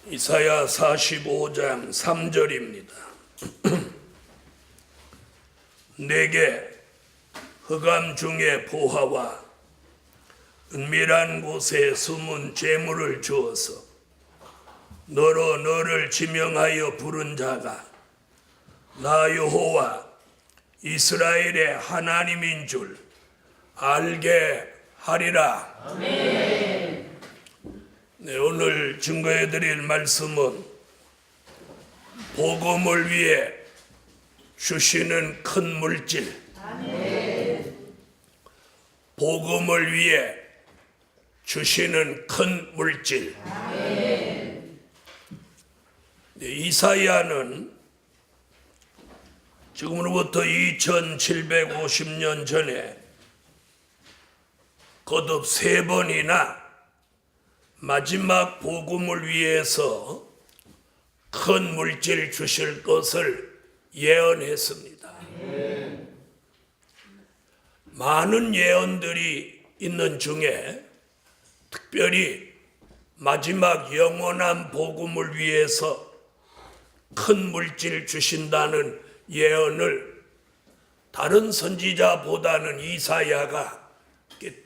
이사야 45장 3절입니다. 내게 흑암 중에 보화와 은밀한 곳에 숨은 재물을 주어서 너로 너를 지명하여 부른 자가 나 여호와 이스라엘의 하나님인 줄 알게 하리라. 아멘. 네, 오늘 증거해 드릴 말씀은 복음을 위해 주시는 큰 물질, 아멘. 복음을 위해 주시는 큰 물질. 아멘. 네, 이사야는 지금으로부터 2750년 전에 거듭 3번이나 마지막 복음을 위해서 큰 물질 주실 것을 예언했습니다. 많은 예언들이 있는 중에 특별히 마지막 영원한 복음을 위해서 큰 물질 주신다는 예언을 다른 선지자보다는 이사야가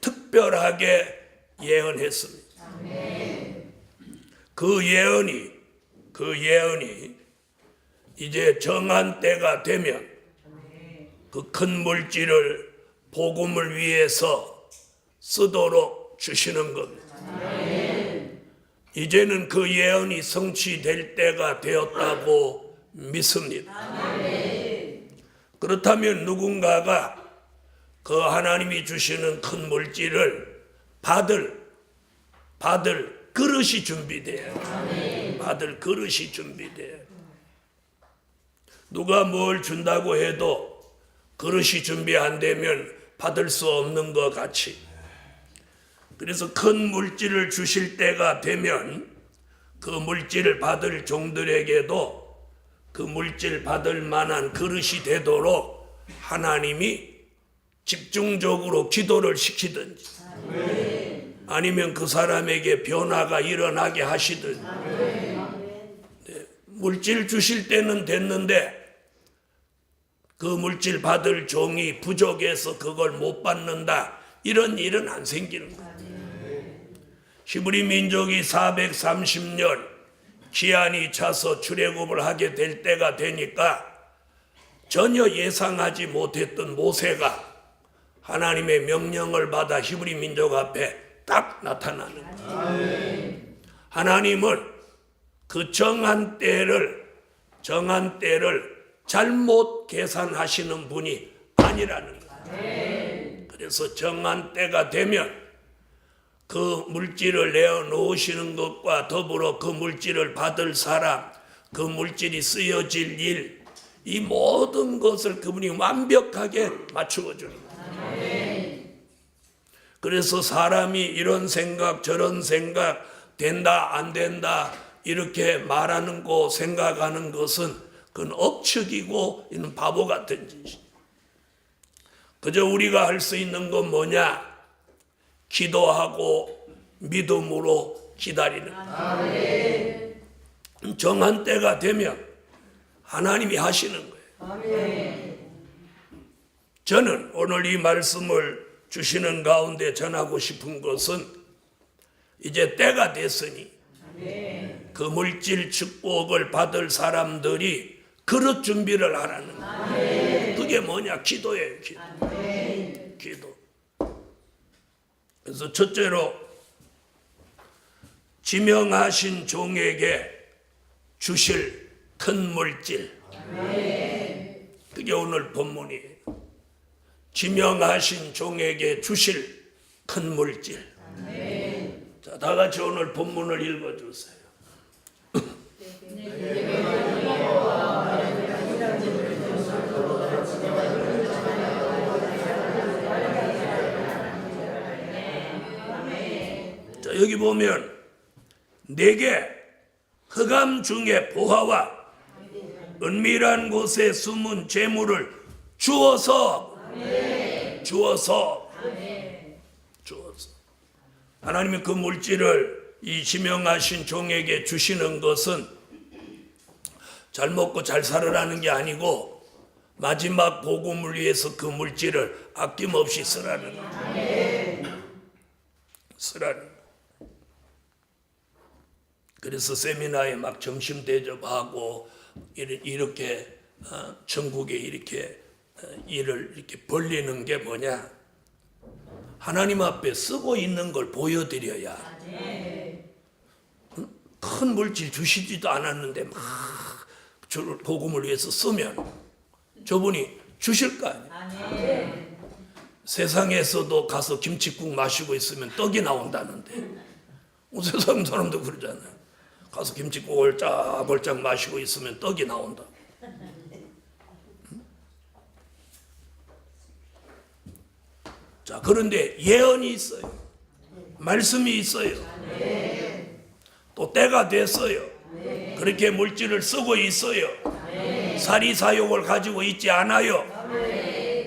특별하게 예언했습니다. 그 예언이 이제 정한 때가 되면 그 큰 물질을 복음을 위해서 쓰도록 주시는 겁니다. 이제는 그 예언이 성취될 때가 되었다고 믿습니다. 그렇다면 누군가가 그 하나님이 주시는 큰 물질을 받을 그릇이 준비돼요. 받을 그릇이 준비돼요. 누가 뭘 준다고 해도 그릇이 준비 안 되면 받을 수 없는 것 같이. 그래서 큰 물질을 주실 때가 되면 그 물질을 받을 종들에게도 그 물질 받을 만한 그릇이 되도록 하나님이 집중적으로 기도를 시키든지 아니면 그 사람에게 변화가 일어나게 하시든지. 네, 물질 주실 때는 됐는데 그 물질 받을 종이 부족해서 그걸 못 받는다, 이런 일은 안 생기는 거예요. 히브리 민족이 430년 기한이 차서 출애굽을 하게 될 때가 되니까 전혀 예상하지 못했던 모세가 하나님의 명령을 받아 히브리 민족 앞에 딱 나타나는 거예요. 하나님은 그 정한 때를 잘못 계산하시는 분이 아니라는 거예요. 그래서 정한 때가 되면 그 물질을 내어놓으시는 것과 더불어 그 물질을 받을 사람, 그 물질이 쓰여질 일, 이 모든 것을 그분이 완벽하게 맞추어 주는 거예요. 그래서 사람이 이런 생각 저런 생각, 된다 안 된다 이렇게 말하는 거 생각하는 것은 그건 억측이고 이는 바보 같은 짓이에요. 그저 우리가 할 수 있는 건 뭐냐? 기도하고 믿음으로 기다리는 거예요. 정한 때가 되면 하나님이 하시는 거예요. 저는 오늘 이 말씀을 주시는 가운데 전하고 싶은 것은 이제 때가 됐으니 그 물질 축복을 받을 사람들이 그릇 준비를 하라는 거예요. 그게 뭐냐? 기도예요. 기도. 그래서 첫째로 지명하신 종에게 주실 큰 물질, 그게 오늘 본문이에요. 지명하신 종에게 주실 큰 물질. 자, 다 같이 오늘 본문을 읽어주세요. 자, 여기 보면 내게 흑암 중에 보화와 은밀한 곳에 숨은 재물을 주어서 주어서 하나님이 그 물질을 이 지명하신 종에게 주시는 것은 잘 먹고 잘 살으라는 게 아니고 마지막 복음을 위해서 그 물질을 아낌없이 쓰라는 거예요. 쓰라는 거예요. 그래서 세미나에 막 점심 대접하고 이렇게 전국에 이렇게 일을 이렇게 벌리는 게 뭐냐? 하나님 앞에 쓰고 있는 걸 보여드려야. 큰 물질 주시지도 않았는데 막 복음을 위해서 쓰면 저분이 주실 거 아니에요. 세상에서도 가서 김치국 마시고 있으면 떡이 나온다는데 세상 사람도 그러잖아요. 가서 김치국을 홀짝홀짝 마시고 있으면 떡이 나온다. 자, 그런데 예언이 있어요. 말씀이 있어요. 또 때가 됐어요. 그렇게 물질을 쓰고 있어요. 사리사욕을 가지고 있지 않아요.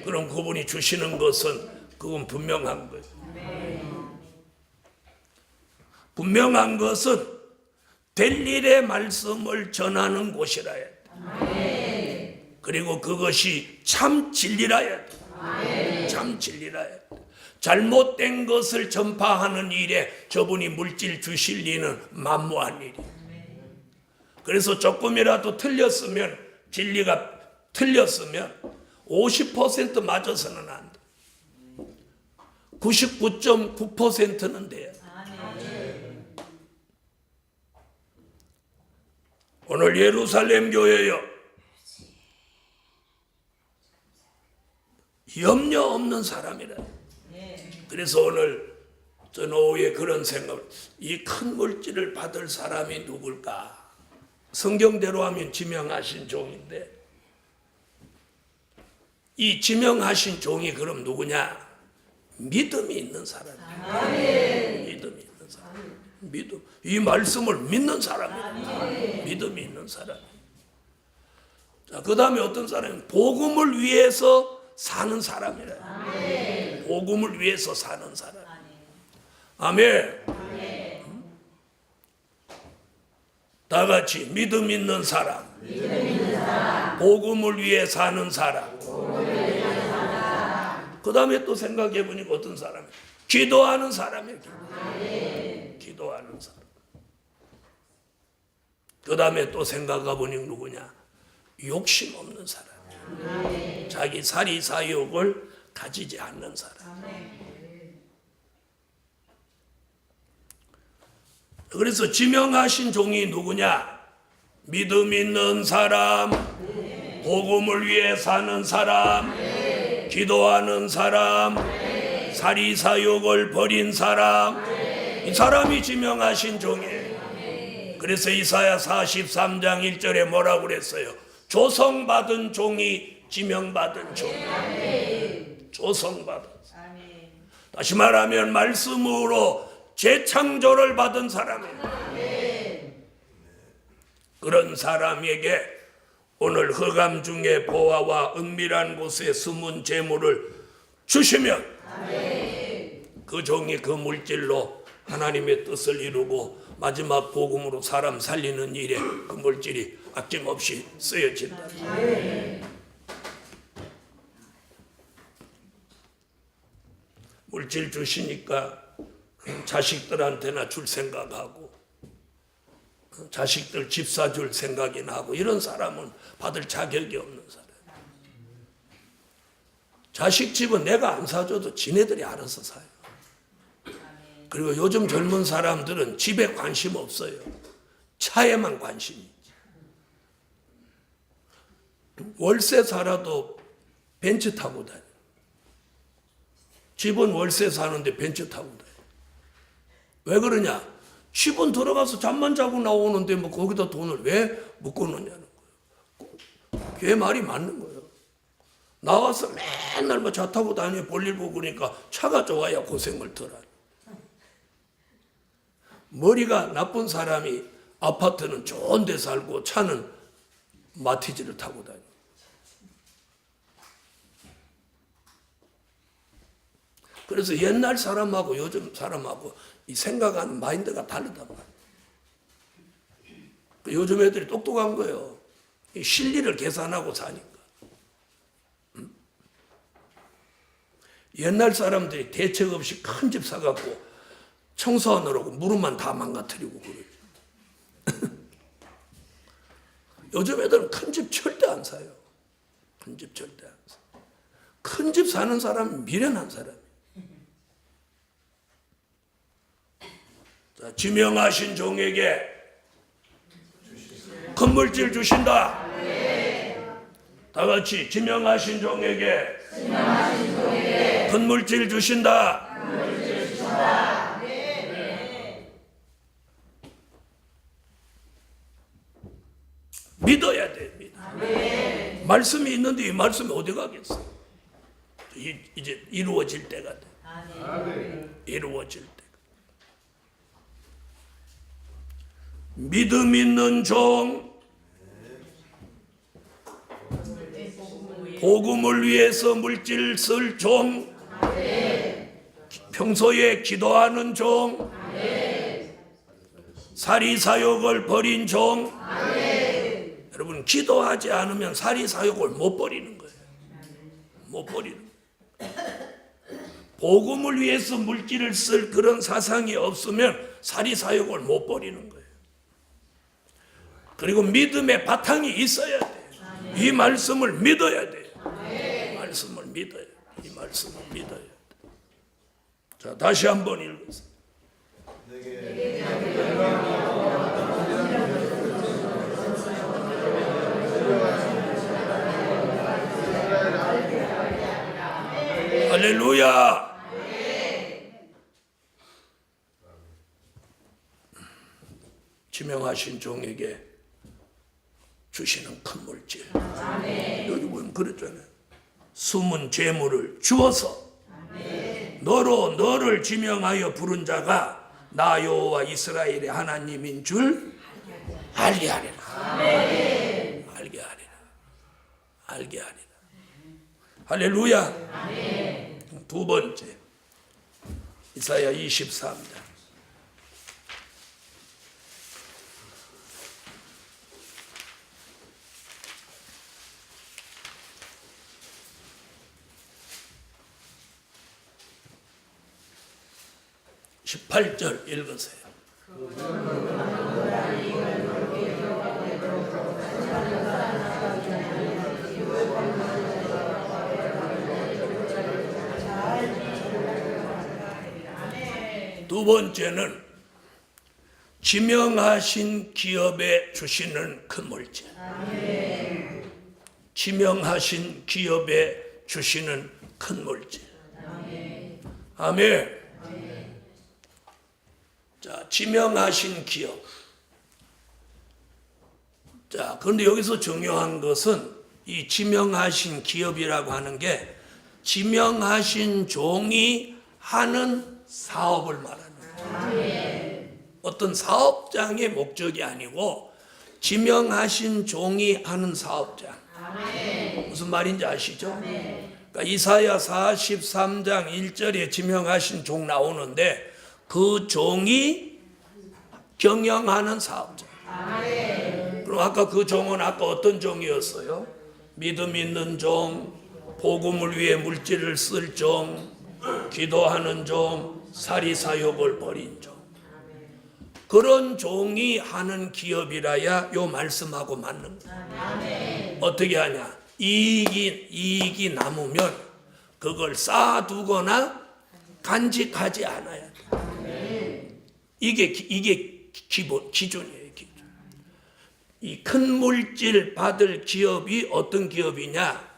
그럼 그분이 주시는 것은 그건 분명한 거예요. 분명한 것은 될 일의 말씀을 전하는 곳이라 해야 돼. 그리고 그것이 참 진리라야 돼. 참 진리라야 돼. 잘못된 것을 전파하는 일에 저분이 물질 주실 리는 만무한 일이에요. 그래서 조금이라도 틀렸으면, 진리가 틀렸으면 50% 맞아서는 안 돼. 99.9%는 돼요. 오늘 예루살렘 교회요, 염려 없는 사람이라. 그래서 오늘 전 오후에 그런 생각을, 이 큰 물질을 받을 사람이 누굴까? 성경대로 하면 지명하신 종인데, 이 지명하신 종이 그럼 누구냐? 믿음이 있는 사람이에요. 믿음이 있는 사람. 믿음. 이 말씀을 믿는 사람이에요. 믿음이 있는 사람. 자, 그 다음에 어떤 사람이 복음을 위해서 사는 사람이래요. 복음을 위해서 사는 사람. 아멘. 다 같이 믿음 있는 사람, 복음을 위해 사는 사람. 그 다음에 또 생각해 보니까 어떤 사람이에요? 기도하는 사람이에요. 기도하는 사람. 그 다음에 또 생각해 보니 누구냐? 욕심 없는 사람이에요. 자기 사리사욕을 가지지 않는 사람. 그래서 지명하신 종이 누구냐? 믿음 있는 사람, 복음을 위해 사는 사람, 기도하는 사람, 사리사욕을 버린 사람. 이 사람이 지명하신 종이에요. 그래서 이사야 43장 1절에 뭐라고 그랬어요? 조성받은 종이 지명받은 종이에요. 조성받은. 다시 말하면 말씀으로 재창조를 받은 사람이에요. 그런 사람에게 오늘 흑암 중에 보화와 은밀한 곳에 숨은 재물을 주시면 그 종이 그 물질로 하나님의 뜻을 이루고 마지막 복음으로 사람 살리는 일에 그 물질이 아낌없이 쓰여진다. 물질 주시니까 자식들한테나 줄 생각하고 자식들 집 사줄 생각이 나고 이런 사람은 받을 자격이 없는 사람. 자식 집은 내가 안 사줘도 지네들이 알아서 사요. 그리고 요즘 젊은 사람들은 집에 관심 없어요. 차에만 관심이 있지. 월세 살아도 벤츠 타고 다녀. 집은 월세 사는데 벤츠 타고 다녀. 왜 그러냐? 집은 들어가서 잠만 자고 나오는데 뭐 거기다 돈을 왜 묶어놓냐는 거예요. 걔 말이 맞는 거예요. 나와서 맨날 뭐 차 타고 다니고 볼일 보고 그러니까 차가 좋아야 고생을 덜 하죠. 머리가 나쁜 사람이 아파트는 좋은 데 살고 차는 마티즈를 타고 다녀요. 그래서 옛날 사람하고 요즘 사람하고 이 생각하는 마인드가 다르단 말이에요. 요즘 애들이 똑똑한 거예요. 이 실리를 계산하고 사니까. 옛날 사람들이 대책 없이 큰 집 사갖고 청소하느라고 무릎만 다 망가뜨리고 그러죠. 요즘 애들은 큰 집 절대 안 사요. 큰 집 절대 안 사. 큰 집 사는 사람이 미련한 사람이에요. 자, 지명하신 종에게 큰 물질 주신다. 다 같이 지명하신 종에게 큰 물질 주신다. 믿어야 됩니다. 말씀이 있는데 이 말씀이 어디 가겠어? 이제 이루어질 때가 돼. 이루어질 때. 믿음 있는 종, 복음을 위해서 물질 쓸 종, 평소에 기도하는 종, 사리사욕을 버린 종. 여러분, 기도하지 않으면 사리사욕을 못 버리는 거예요. 못 버리는 거예요. 복음을 위해서 물질을 쓸 그런 사상이 없으면 사리사욕을 못 버리는 거예요. 그리고 믿음의 바탕이 있어야 돼요. 이 말씀을 믿어야 돼요. 말씀을 믿어야 돼요. 이 말씀을 믿어야 돼요. 자, 다시 한번 읽으세요. 할렐루야. 지명하신 종에게 주시는 큰 물질. 여기 보면 그랬잖아요. 숨은 재물을 주어서 너를 지명하여 부른 자가 나 여호와 이스라엘의 하나님인 줄 알게 하리라. 알게 하리라. 알게 하리라. 할렐루야. 두 번째, 이사야 23장. (18절) 읽으세요. 두 번째는 지명하신 기업에 주시는 큰 물질. 지명하신 기업에 주시는 큰 물질. 아멘. 자, 지명하신 기업. 자, 그런데 여기서 중요한 것은 이 지명하신 기업이라고 하는 게 지명하신 종이 하는 사업을 말하는 거예요. 어떤 사업장의 목적이 아니고 지명하신 종이 하는 사업장. 무슨 말인지 아시죠? 그러니까 이사야 43장 1절에 지명하신 종 나오는데 그 종이 경영하는 사업장. 그럼 아까 그 종은 아까 어떤 종이었어요? 믿음 있는 종, 복음을 위해 물질을 쓸 종, 기도하는 종, 사리사욕을 버린 종. 그런 종이 하는 기업이라야 요 말씀하고 맞는 거예요. 어떻게 하냐? 이익이 남으면 그걸 쌓아두거나 간직하지 않아야 돼. 이게 기준이에요. 기준. 이 큰 물질 받을 기업이 어떤 기업이냐?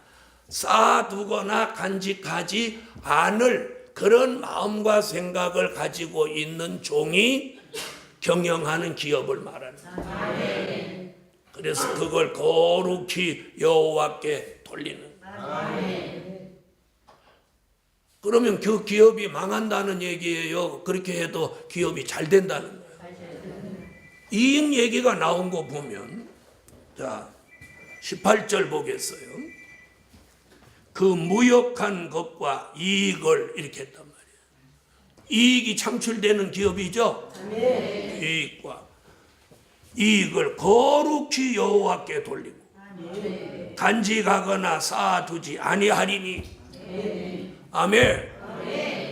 쌓아두거나 간직하지 않을 그런 마음과 생각을 가지고 있는 종이 경영하는 기업을 말하는 거예요. 그래서 그걸 거룩히 여호와께 돌리는 거예요. 그러면 그 기업이 망한다는 얘기예요? 그렇게 해도 기업이 잘 된다는 거예요? 이익 얘기가 나온 거 보면, 자, 18절 보겠어요. 그 무역한 것과 이익을 이렇게 했단 말이에요. 이익이 창출되는 기업이죠. 이익을 거룩히 여호와께 돌리고 간직하거나 쌓아두지 아니하리니. 아멘.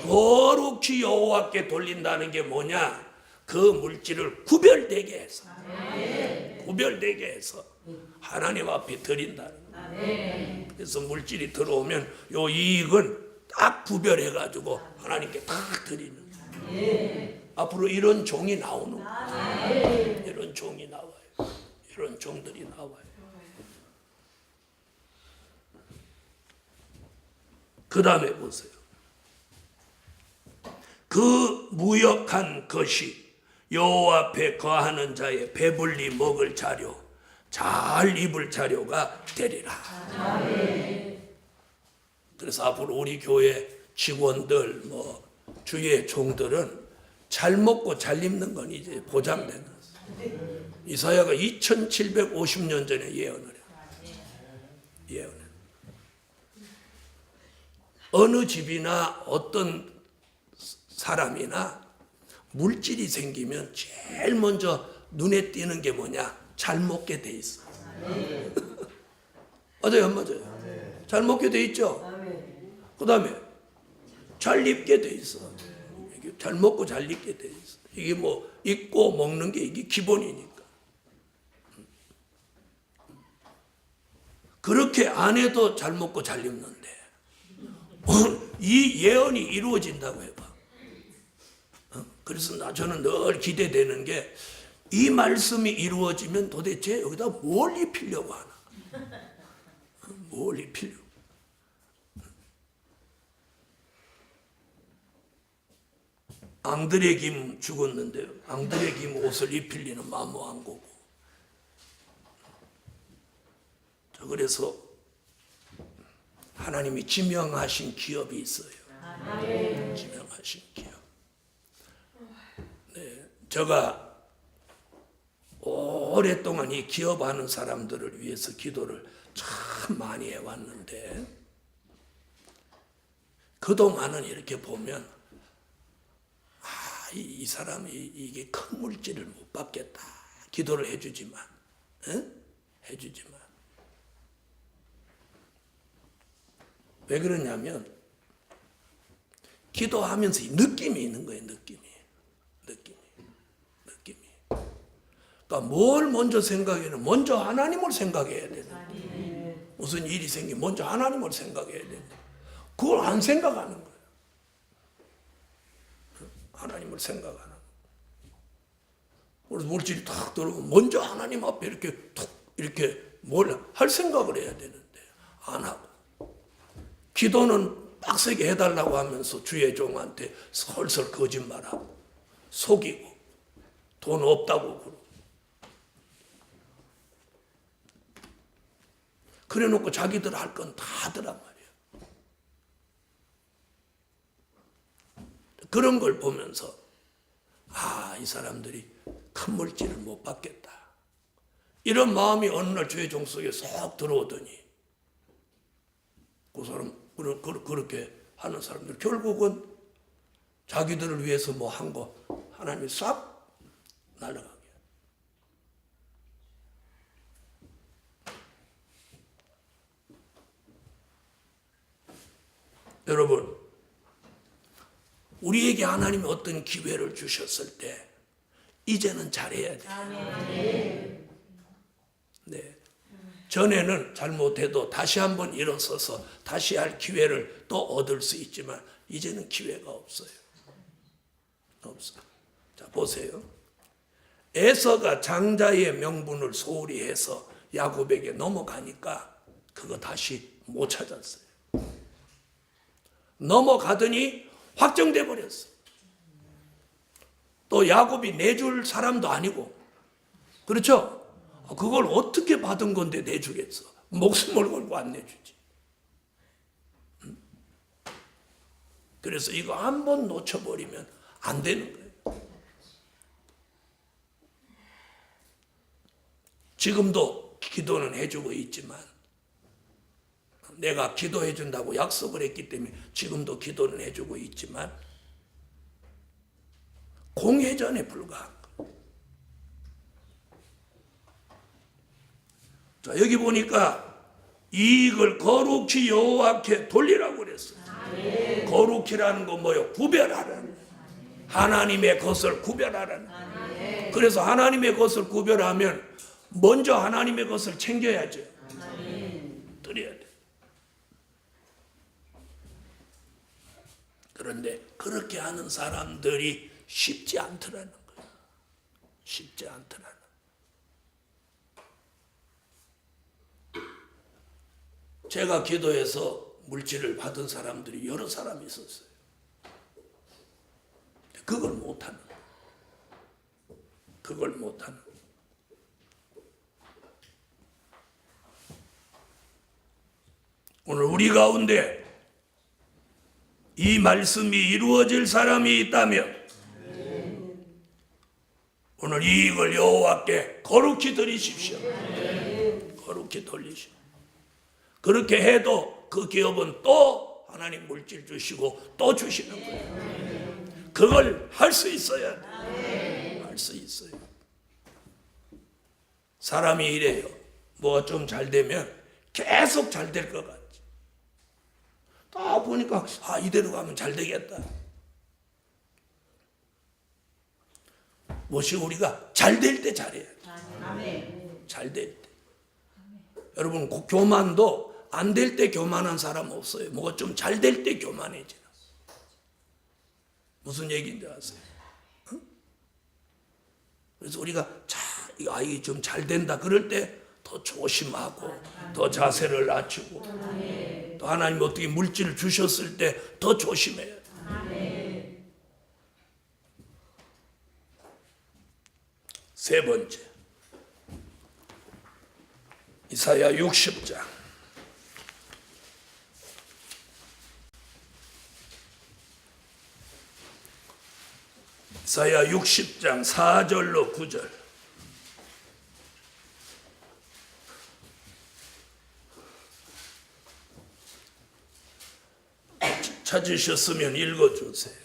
거룩히 여호와께 돌린다는 게 뭐냐? 그 물질을 구별되게 해서 하나님 앞에 드린다는 거예요. 그래서 물질이 들어오면 요 이익은 딱 구별해 가지고 하나님께 딱 드리는 거예요. 앞으로 이런 종이 나오는 거예요. 이런 종이 나와요. 이런 종들이 나와요. 그 다음에 보세요. 그 무역한 것이 여호와 앞에 거하는 자의 배불리 먹을 자료, 잘 입을 자료가 되리라. 그래서 앞으로 우리 교회 직원들, 주의 종들은 잘 먹고 잘 입는 건 이제 보장된 거예요. 이사야가 2750년 전에 예언을 해요. 어느 집이나 어떤 사람이나 물질이 생기면 제일 먼저 눈에 띄는 게 뭐냐? 잘 먹게 돼 있어. 맞아요, 안 맞아요? 잘 먹게 돼 있죠. 그 다음에 잘 입게 돼 있어. 잘 먹고 잘 입게 돼 있어. 이게 입고 먹는 게 이게 기본이니까. 그렇게 안 해도 잘 먹고 잘 입는데 이 예언이 이루어진다고 해봐. 그래서 저는 늘 기대되는 게 이 말씀이 이루어지면 도대체 여기다 뭘 입히려고 하나? 뭘 입히려고? 앙드레 김 죽었는데요. 앙드레 김 옷을 입힐 리는 만무한 거고. 그래서 하나님이 지명하신 기업이 있어요. 지명하신 기업. 네, 제가 오랫동안 이 기업하는 사람들을 위해서 기도를 참 많이 해왔는데 그동안은 이렇게 보면 이 사람이 이게 큰 물질을 못 받겠다. 기도를 해주지만 왜 그러냐면 기도하면서 이 느낌이 있는 거예요. 느낌이. 그러니까 뭘 먼저 생각해야 먼저 하나님을 생각해야 되는 거예요. 무슨 일이 생기면 먼저 하나님을 생각해야 되는데 그걸 안 생각하는 거예요. 하나님을 생각하는 거예요. 그래서 물질이 탁 들어오면 먼저 하나님 앞에 이렇게 뭘 할 생각을 해야 되는데 안 하고 기도는 빡세게 해달라고 하면서 주의 종한테 설설 거짓말하고 속이고 돈 없다고 그러고 그래놓고 자기들 할 건 다 하더란 말이에요. 그런 걸 보면서 이 사람들이 큰 물질을 못 받겠다. 이런 마음이 어느 날 주의 종 속에 쏙 들어오더니 그 사람 그렇게 하는 사람들 결국은 자기들을 위해서 한 거 하나님이 싹 날아가게. 여러분, 우리에게 하나님이 어떤 기회를 주셨을 때 이제는 잘해야 돼요. 네. 전에는 잘못해도 다시 한번 일어서서 다시 할 기회를 또 얻을 수 있지만 이제는 기회가 없어요. 없어요. 자, 보세요. 에서가 장자의 명분을 소홀히 해서 야곱에게 넘어가니까 그거 다시 못 찾았어요. 넘어가더니 확정돼 버렸어. 또 야곱이 내줄 사람도 아니고, 그렇죠? 그걸 어떻게 받은 건데 내주겠어? 목숨을 걸고 안 내주지. 그래서 이거 한번 놓쳐버리면 안 되는 거예요. 지금도 기도는 해주고 있지만 내가 기도해 준다고 약속을 했기 때문에 지금도 기도는 해주고 있지만 공회전에 불과한 거예요. 자, 여기 보니까 이익을 거룩히 여호와께 돌리라고 그랬어요. 거룩히라는 건 뭐예요? 구별하라는, 하나님의 것을 구별하라는. 그래서 하나님의 것을 구별하면 먼저 하나님의 것을 챙겨야죠. 드려야 돼. 그런데 그렇게 하는 사람들이 쉽지 않더라는 거예요. 쉽지 않더라는. 제가 기도해서 물질을 받은 사람들이 여러 사람이 있었어요. 그걸 못하는 거예요. 그걸 못하는 거예요. 오늘 우리 가운데 이 말씀이 이루어질 사람이 있다면 오늘 이익을 여호와께 거룩히 드리십시오. 거룩히 돌리십시오. 그렇게 해도 그 기업은 또 하나님 물질 주시고 또 주시는 거예요. 그걸 할 수 있어야 돼. 할 수 있어요. 사람이 이래요. 뭐가 좀 잘 되면 계속 잘 될 것 같지. 딱 보니까 이대로 가면 잘 되겠다. 무엇이 우리가 잘 될 때 잘해야 돼. 잘 될 때. 여러분 교만도 안 될 때 교만한 사람 없어요. 뭐가 좀 잘 될 때 교만해지나. 무슨 얘기인지 아세요? 어? 그래서 우리가 이게 좀 잘 된다 그럴 때 더 조심하고 더 자세를 낮추고 또 하나님 어떻게 물질을 주셨을 때 더 조심해야 돼. 세 번째, 이사야 60장. 이사야 60장 4절로 9절. 찾으셨으면 읽어주세요.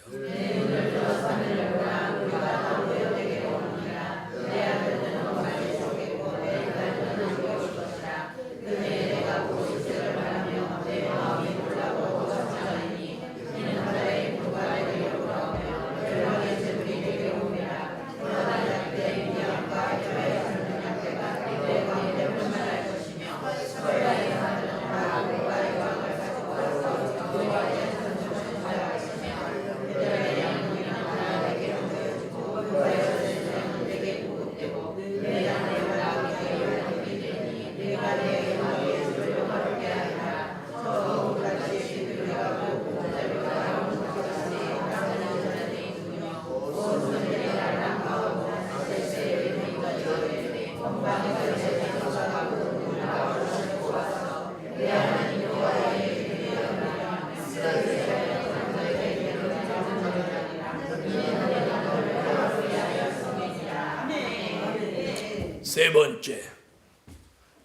세 번째,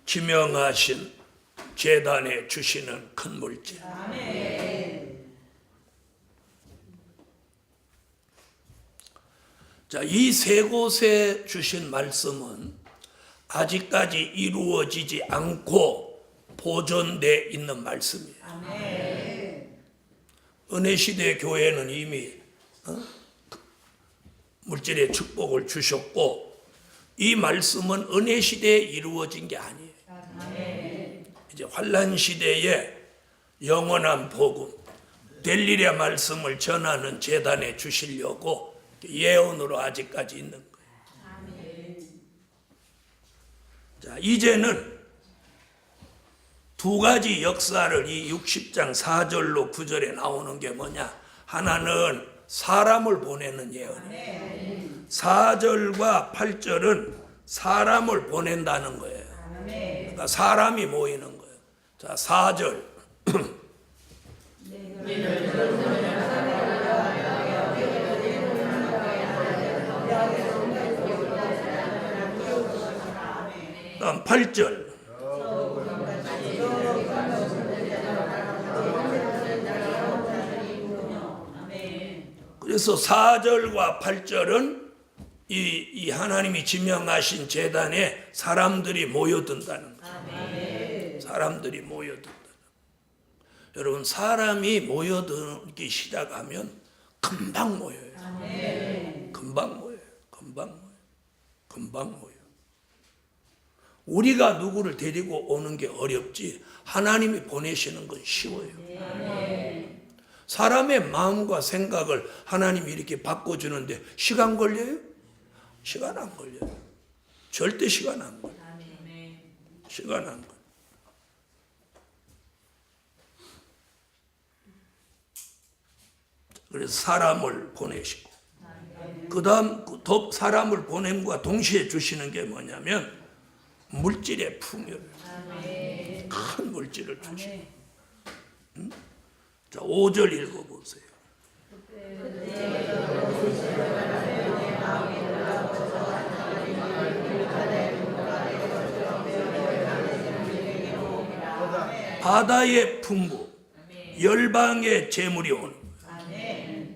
지명하신 제단에 주시는 큰 물질. 자, 이 세 곳에 주신 말씀은 아직까지 이루어지지 않고 보존되어 있는 말씀이에요. 은혜시대 교회는 이미 물질의 축복을 주셨고 이 말씀은 은혜시대에 이루어진 게 아니에요. 이제 환란시대에 영원한 복음, 델릴의 말씀을 전하는 제단에 주시려고 예언으로 아직까지 있는 거예요. 자, 이제는 두 가지 역사를 이 60장 4절로 9절에 나오는 게 뭐냐? 하나는 사람을 보내는 예언이에요. 4절과 8절은 사람을 보낸다는 거예요. 그러니까 사람이 모이는 거예요. 자, 4절. 다음 8절. 그래서 4절과 8절은 이 하나님이 지명하신 제단에 사람들이 모여든다는 거예요. 사람들이 모여든다. 여러분, 사람이 모여들기 시작하면 금방 모여요. 금방 모여요. 금방 모여요. 우리가 누구를 데리고 오는 게 어렵지 하나님이 보내시는 건 쉬워요. 사람의 마음과 생각을 하나님이 이렇게 바꿔주는데 시간 걸려요? 시간 안 걸려요. 절대 시간 안 걸려요. 시간 안 걸려요. 그래서 사람을 보내시고 그 다음 사람을 보냄과 동시에 주시는 게 뭐냐면 물질의 풍요를, 큰 물질을 주시고. 자, 5절 읽어보세요. 바다의 풍부, 열방의 재물이 오는 거예요.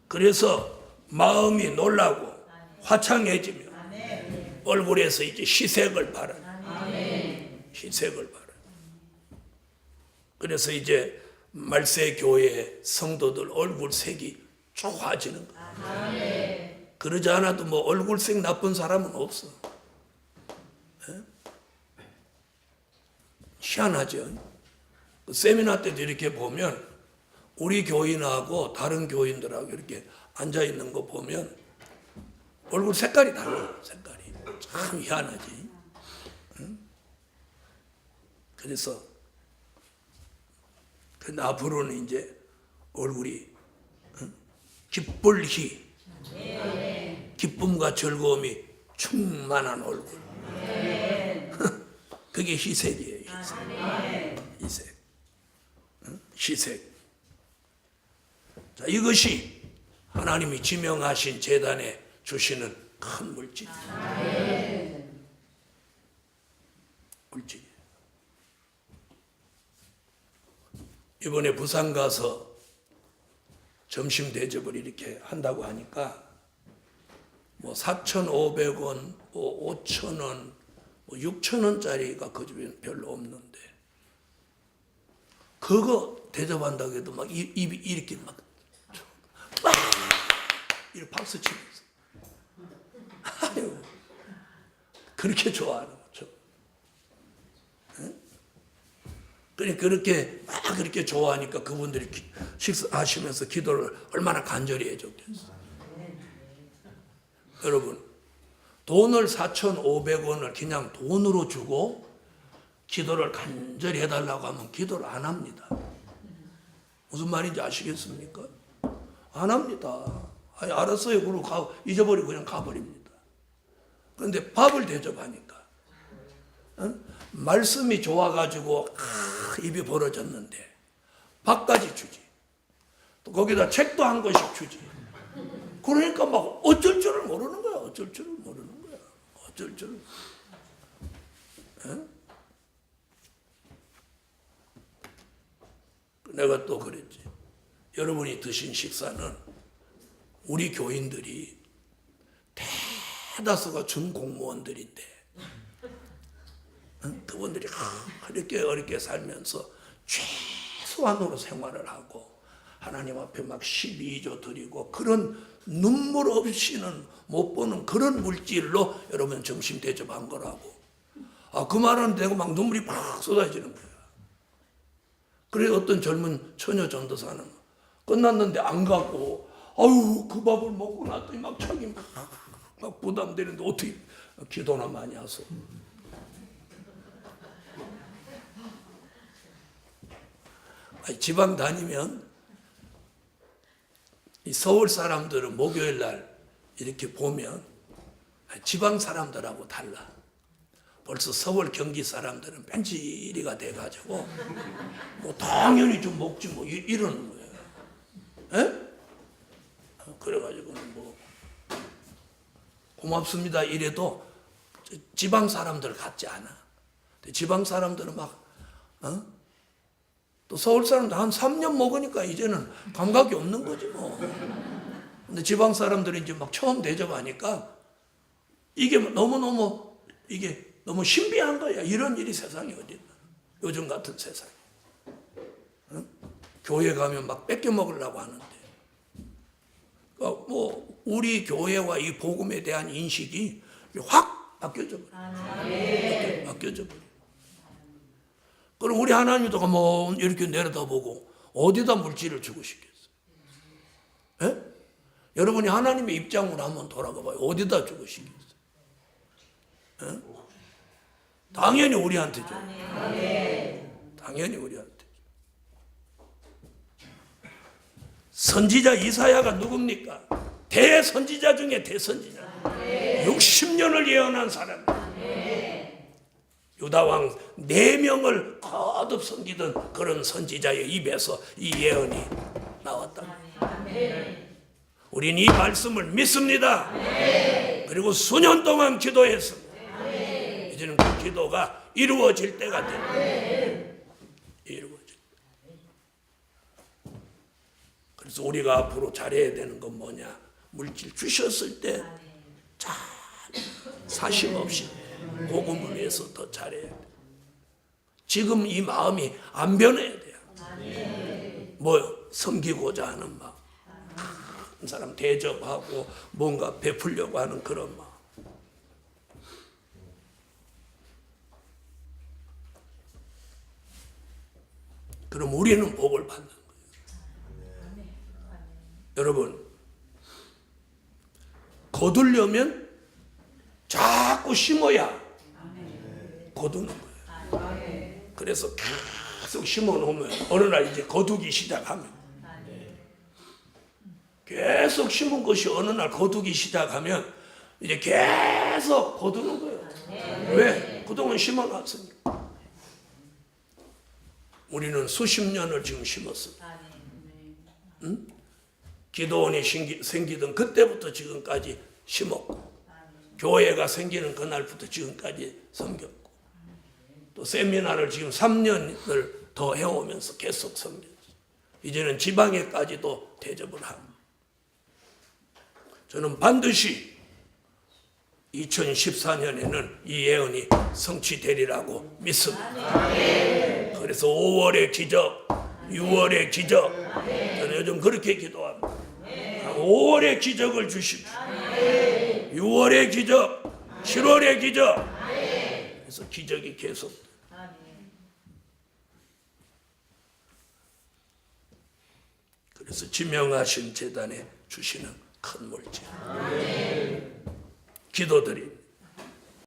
그래서 마음이 놀라고 화창해지며 얼굴에서 이제 희색을 발하는, 희색을 발하는. 그래서 이제 말세 교회 성도들 얼굴색이 좋아지는 거예요. 그러지 않아도 뭐 얼굴색 나쁜 사람은 없어. 희한하죠. 그 세미나 때도 이렇게 보면 우리 교인하고 다른 교인들하고 이렇게 앉아 있는 거 보면 얼굴 색깔이 달라요. 색깔이 참 희한하지. 그래서 근데 앞으로는 이제 얼굴이 기쁠희, 기쁨과 즐거움이 충만한 얼굴. 그게 희색이에요. 희색. 희색. 자, 이것이 하나님이 지명하신 제단에 주시는 큰 물질이에요. 물질이에요. 이번에 부산 가서 점심 대접을 이렇게 한다고 하니까 뭐 4,500원, 뭐 5,000원, 뭐 6,000원짜리가 그 집에는 별로 없는데 그거 대접한다고 해도 막 입이 이렇게 막 이렇게 박수 치면서 아유 그렇게 좋아하는 거죠. 그러니까 그렇게 막 그렇게 좋아하니까 그분들이 식사하시면서 기도를 얼마나 간절히 해줬겠어요. 여러분, 돈을 4,500원을 그냥 돈으로 주고 기도를 간절히 해달라고 하면 기도를 안 합니다. 무슨 말인지 아시겠습니까? 안 합니다. 아니, 알았어요. 그러고 잊어버리고 그냥 가버립니다. 그런데 밥을 대접하니까 말씀이 좋아가지고 입이 벌어졌는데 밥까지 주지. 또 거기다 책도 한 권씩 주지. 그러니까 막 어쩔 줄을 모르는 거야. 어쩔 줄을 모르는 거야. 어쩔 줄을. 내가 또 그랬지. 여러분이 드신 식사는 우리 교인들이 대다수가 준공무원들인데 그분들이 그렇게 어렵게 살면서 최소한으로 생활을 하고 하나님 앞에 막 12조 드리고 그런 눈물 없이는 못 보는 그런 물질로 여러분 점심 대접한 거라고. 그 말은 내가 막 눈물이 팍 쏟아지는 거야. 그래 어떤 젊은 처녀 전도사는 끝났는데 안 가고 아유 그 밥을 먹고 났더니 막 자기 막 부담되는데 어떻게 기도나 많이 하소. 지방 다니면 이 서울 사람들은 목요일 날 이렇게 보면 지방 사람들하고 달라. 벌써 서울 경기 사람들은 뺀질이가 돼가지고 뭐 당연히 좀 먹지 뭐 이러는 거예요. 에? 그래가지고는 뭐 고맙습니다 이래도 지방 사람들 같지 않아. 지방 사람들은 막 또 서울 사람들 한 3년 먹으니까 이제는 감각이 없는 거지 뭐. 근데 지방 사람들이 이제 막 처음 대접하니까 이게 너무너무 이게 너무 신비한 거야. 이런 일이 세상에 어디 있나. 요즘 같은 세상에. 응? 교회 가면 막 뺏겨 먹으려고 하는데. 그러니까 뭐 우리 교회와 이 복음에 대한 인식이 확 바뀌어져 버려. 바뀌어져 버려. 그럼 우리 하나님도 뭐 이렇게 내려다보고 어디다 물질을 주고 싶겠어요? 예? 여러분이 하나님의 입장으로 한번 돌아가 봐요. 어디다 주고 싶겠어요? 예? 당연히 우리한테 줘요. 당연히 우리한테 줘요. 선지자 이사야가 누굽니까? 대선지자 중에 대선지자. 60년을 예언한 사람. 유다왕 4명을 거듭 섬기던 그런 선지자의 입에서 이 예언이 나왔다. 우린 이 말씀을 믿습니다. 그리고 수년 동안 기도했습니다. 이제는 그 기도가 이루어질 때가 됩니다. 이루어질 때. 그래서 우리가 앞으로 잘해야 되는 건 뭐냐? 물질 주셨을 때 잘 사심 없이 복음을 위해서 더 잘해야 돼. 지금 이 마음이 안 변해야 돼요. 뭐 섬기고자 하는 마음, 한 사람 대접하고 뭔가 베풀려고 하는 그런 마음. 그럼 우리는 복을 받는 거예요. 여러분, 거두려면 자꾸 심어야 거두는 거예요. 그래서 계속 심어 놓으면 어느 날 이제 거두기 시작하면, 계속 심은 것이 어느 날 거두기 시작하면 이제 계속 거두는 거예요. 왜? 그동안 심어 놨으니까. 우리는 수십 년을 지금 심었습니다. 응? 기도원이 생기던 그때부터 지금까지 심었고, 교회가 생기는 그날부터 지금까지 섬겼고, 또 세미나를 지금 3년을 더 해오면서 계속 섬겼어요. 이제는 지방에까지도 대접을 하고, 저는 반드시 2014년에는 이 예언이 성취되리라고 믿습니다. 그래서 5월의 기적, 6월의 기적, 저는 요즘 그렇게 기도합니다. 5월의 기적을 주십시오. 6월의 기적, 7월의 기적. 그래서 기적이 계속. 그래서 지명하신 재단에 주시는 큰 물질. 기도드립니다.